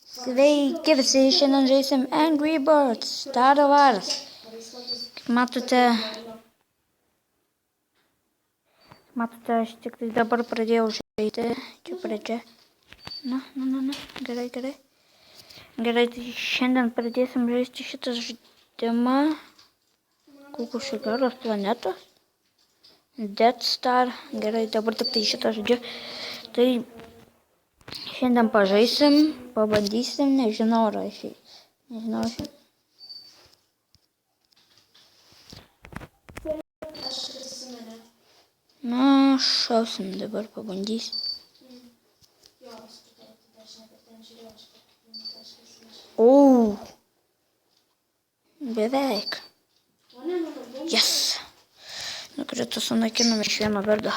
Sveiki visi, šiandien žaisim Angry Birds, Staro varas. Kaip matote, aš tik tai dabar pradėjau žaisti, čia pradžia. Na, gerai. Gerai, tai šiandien pradėsim žaisti šitą žaidimą. Kokios šios planetos? Death Star. Gerai, dabar tik tai šitą žaidžiu. Tai šiandien pažaisim, pabandysim, nežinau ar aš. Na, šausim dabar, pabandysim. O, beveik. Yes. Nukrito, sunaikinom iš vieno vardo.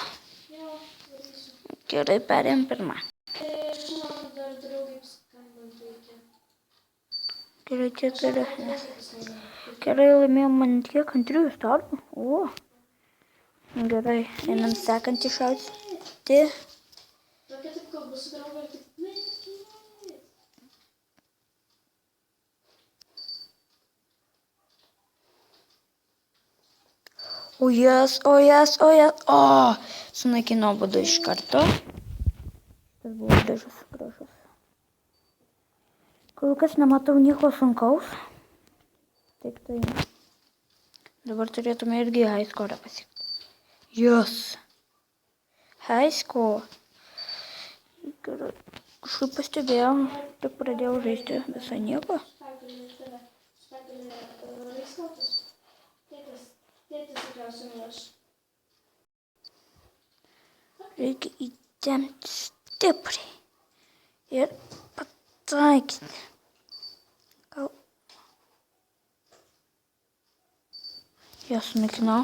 Gerai, perėjom pirmą. Gerai, laimėjom man tiek ant 3 startų. O, gerai, einam sekantį šauti. O, sunaikinau būdu iš karto. Tas buvo gražus. Kol kas nematau nieko sunkaus. Taip tai. Dabar turėtume irgi high score pasiekti. Yes. High score. Kažkaip pastebėjau, tik pradėjau žaisti visai nieko. Reikia įtempti stipriai ir pataikyti. Ją sunaikinau.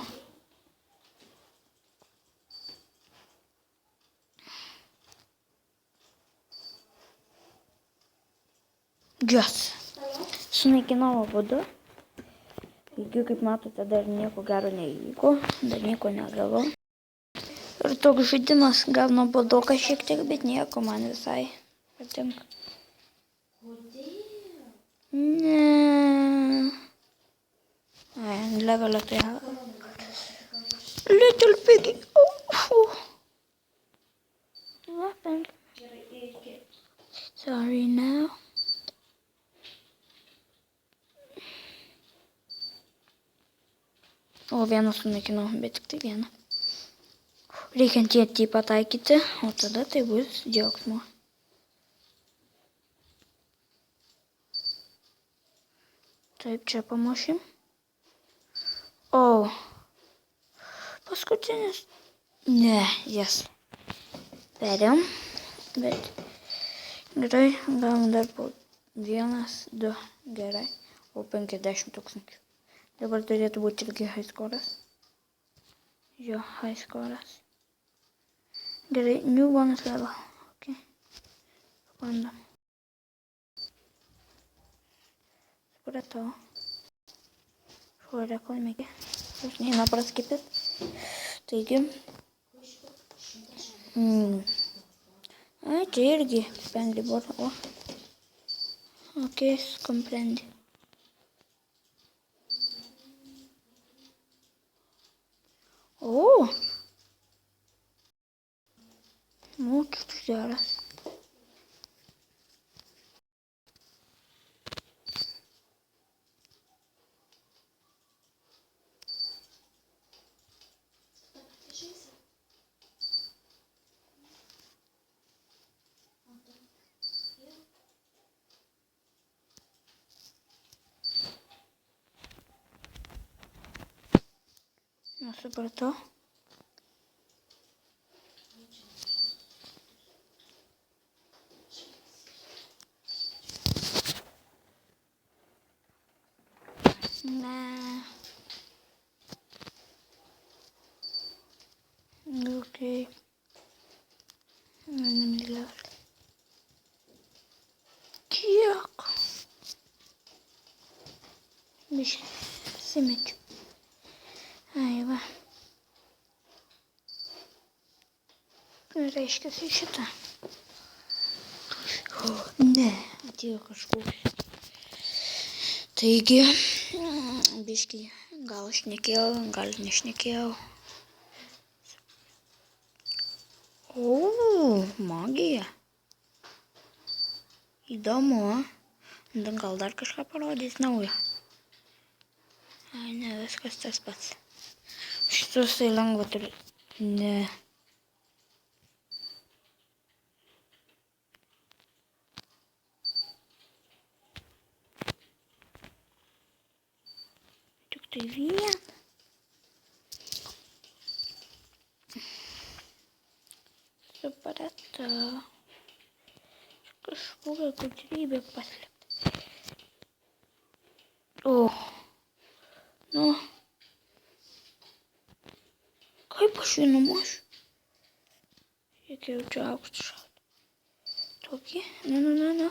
Yes. Sunaikinau abudu. Taigi, kaip matote, dar nieko gero neįvyko, dar nieko negavau. Ir toks žaidimas gal nuobodokas šiek tiek, bet nieko man visai patinka. Ne. Levelio tai. Little piggy. What happened? Sorry now. O, vieną sunaikinau, bet tik tai vieną. Reikia ant jį pataikyti, o tada tai bus džiaugsmo. Taip, čia pamušim. O, paskutinis. Ne, jas. Perėm, bet gerai, gavom dar po 1, 2, gerai, o 50 000. Dabar turėtų būti irgi high score'as. Jo, high score'as. Gerai, new bonus level. Ok. Pabandom. Supratau. Šuolė kolmėgi. Aš neina praskipit. Taigi. Čia irgi sprendė buvo. O. Ok, comprendė. O! Muito geras. Nesupratau. Ne. Ok. Kiek? Biškai simečiu. Ai va. Reiškia šitą. Ne, atėjo kažkoks. Taigi, biškį, gal šnekėjau, gal nešnekėjau. O, magija. Įdomu. Gal dar kažką parodys naujo. Ai, ne, viskas tas pats. Šitus tai lengva turi. Ne. Tik tai vieną. Supratau. Kažkokia gudrybė paslėpta. O. Nu. Kaip aš jį numušiu? Reikia jau čia aukštą šaut. Tokį. Nu.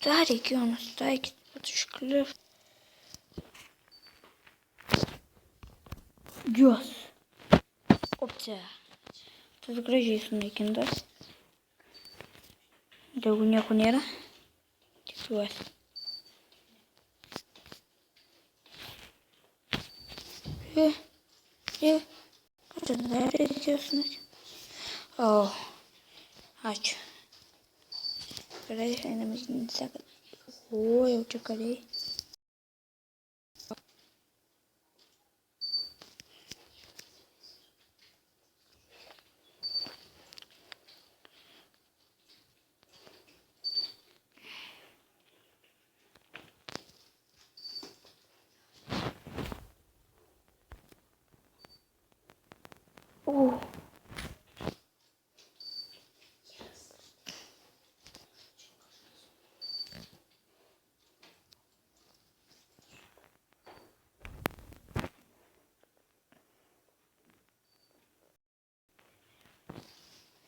Dar reikėjo nusitaikyti, pat išklif. Jos. Opcija. Tas gražiai sunaikintas. Jeigu nieko nėra, tikiuosi. Ką čia dar reikėjo sunaikinti? O, ačiū. Gerai, einam į seką. O, jau čia kariai. O.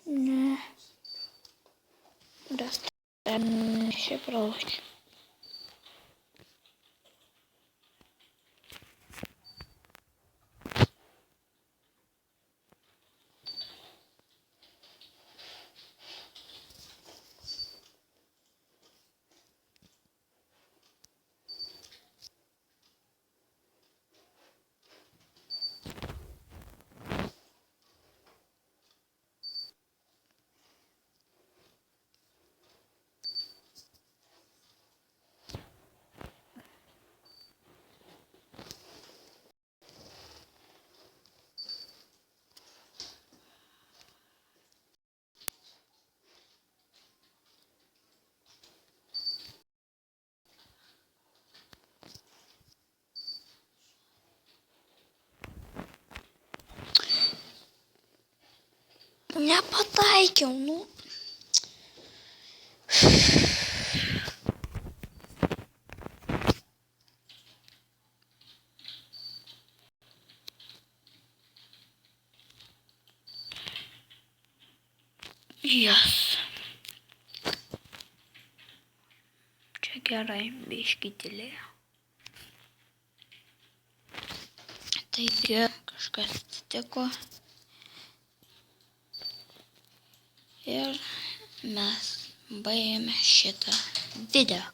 Ne. Dostałem się prowadź. Nepataikiau, nu. Yes. Čia gerai, biškį tylėjo. Taigi, kažkas atsitiko. Ir mes baigėme šitą video.